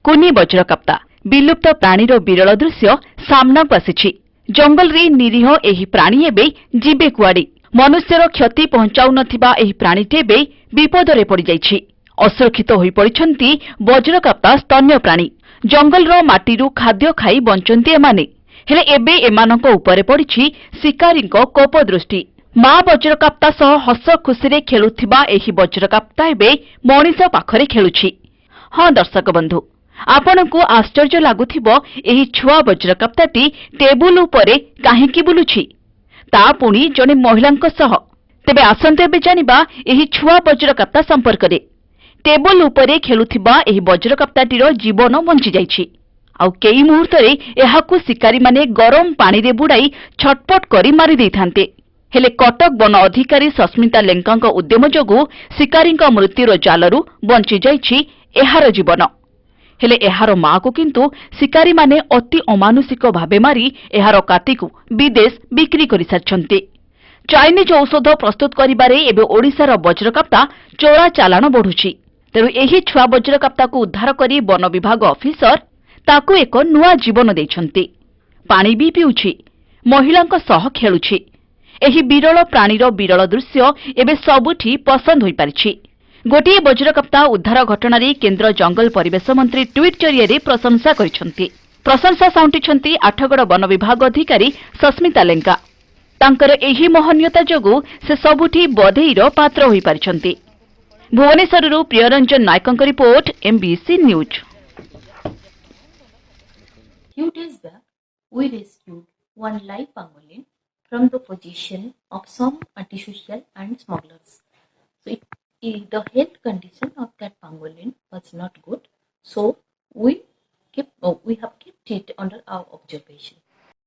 କୁନି ବଜ୍ରକାପ୍ତା ବିଲୁପ୍ତ ପ୍ରାଣୀର ବିରଳ ଦୃଶ୍ୟ ସାମ୍ନାକୁ ଆସିଛି। ଜଙ୍ଗଲରେ ନିରୀହ ଏହି ପ୍ରାଣୀ ଏବେ ଯିବେ କୁଆଡ଼େ? ମନୁଷ୍ୟର କ୍ଷତି ପହଞ୍ଚାଉନଥିବା ଏହି ପ୍ରାଣୀଟି ଏବେ ବିପଦରେ ପଡ଼ିଯାଇଛି। ଅସୁରକ୍ଷିତ ହୋଇପଡ଼ିଛନ୍ତି ବଜ୍ରକାପ୍ତା ସ୍ତନ୍ୟ ପ୍ରାଣୀ। ଜଙ୍ଗଲର ମାଟିରୁ ଖାଦ୍ୟ ଖାଇ ବଞ୍ଚନ୍ତି ଏମାନେ। ହେଲେ ଏବେ ଏମାନଙ୍କ ଉପରେ ପଡ଼ିଛି ଶିକାରୀଙ୍କ କୋପ ଦୃଷ୍ଟି। ମା ବଜ୍ରକାପ୍ତା ସହ ହସ ଖୁସିରେ ଖେଳୁଥିବା ଏହି ବଜ୍ରକାପ୍ତା ଏବେ ମଣିଷ ପାଖରେ ଖେଳୁଛି। ହଁ ଦର୍ଶକ ବନ୍ଧୁ, ଆପଣଙ୍କୁ ଆଶ୍ଚର୍ଯ୍ୟ ଲାଗୁଥିବ ଏହି ଛୁଆ ବଜ୍ରକାପ୍ତାଟି ଟେବୁଲ ଉପରେ କାହିଁକି ବୁଲୁଛି, ତା ପୁଣି ଜଣେ ମହିଳାଙ୍କ ସହ। ତେବେ ଆସନ୍ତୁ ଏବେ ଜାଣିବା ଏହି ଛୁଆ ବଜ୍ରକାପ୍ତା ସମ୍ପର୍କରେ। ଟେବୁଲ ଉପରେ ଖେଳୁଥିବା ଏହି ବଜ୍ରକାପ୍ତାଟିର ଜୀବନ ବଞ୍ଚିଯାଇଛି। ଆଉ କେଇ ମୁହୂର୍ତ୍ତରେ ଏହାକୁ ଶିକାରୀମାନେ ଗରମ ପାଣିରେ ବୁଡ଼ାଇ ଛଟପଟ କରି ମାରିଦେଇଥାନ୍ତେ। ହେଲେ କଟକ ବନ ଅଧିକାରୀ ସସ୍ମିତା ଲେଙ୍କାଙ୍କ ଉଦ୍ୟମ ଯୋଗୁଁ ଶିକାରୀଙ୍କ ମୃତ୍ୟୁର ଜାଲରୁ ବଞ୍ଚିଯାଇଛି ଏହାର ଜୀବନ। ହେଲେ ଏହାର ମାକୁ କିନ୍ତୁ ଶିକାରୀମାନେ ଅତି ଅମାନୁଷିକ ଭାବେ ମାରି ଏହାର କାତିକୁ ବିଦେଶ ବିକ୍ରି କରିସାରିଛନ୍ତି। ଚାଇନିଜ ଔଷଧ ପ୍ରସ୍ତୁତ କରିବାରେ ଏବେ ଓଡ଼ିଶାର ବଜ୍ରକାପ୍ତା ଚୋରା ଚାଲାଣ ବଢ଼ୁଛି। ତେଣୁ ଏହି ଛୁଆ ବଜ୍ରକାପ୍ତାକୁ ଉଦ୍ଧାର କରି ବନ ବିଭାଗ ଅଫିସର ତାକୁ ଏକ ନୂଆ ଜୀବନ ଦେଇଛନ୍ତି। ପାଣି ବି ପିଉଛି, ମହିଳାଙ୍କ ସହ ଖେଳୁଛି। ଏହି ବିରଳ ପ୍ରାଣୀର ବିରଳ ଦୃଶ୍ୟ ଏବେ ସବୁଠି ପସନ୍ଦ ହୋଇପାରିଛି। ଗୋଟିଏ ବଜ୍ରକାପ୍ତା ଉଦ୍ଧାର ଘଟଣାରେ କେନ୍ଦ୍ର ଜଙ୍ଗଲ ପରିବେଶ ମନ୍ତ୍ରୀ ଟ୍ୱିଟ୍ ଜରିଆରେ ପ୍ରଶଂସା କରିଛନ୍ତି। ପ୍ରଶଂସା ସାଉଣ୍ଟିଛନ୍ତି ଆଠଗଡ଼ ବନ ବିଭାଗ ଅଧିକାରୀ ସସ୍ମିତା ଲେଙ୍କା। ତାଙ୍କର ଏହି ମହନୀୟତା ଯୋଗୁଁ ସେ ସବୁଠି ବଧେଇର ପାତ୍ର ହୋଇପାରିଛନ୍ତି। ଭୁବନେଶ୍ୱରରୁ ପ୍ରିୟରଞ୍ଜନ ନାୟକଙ୍କ report, MBC news. Few days back, we rescued one live pangolin from the possession of some antisocial and smugglers. So the health condition of that pangolin was not good. So we have kept it under our observation.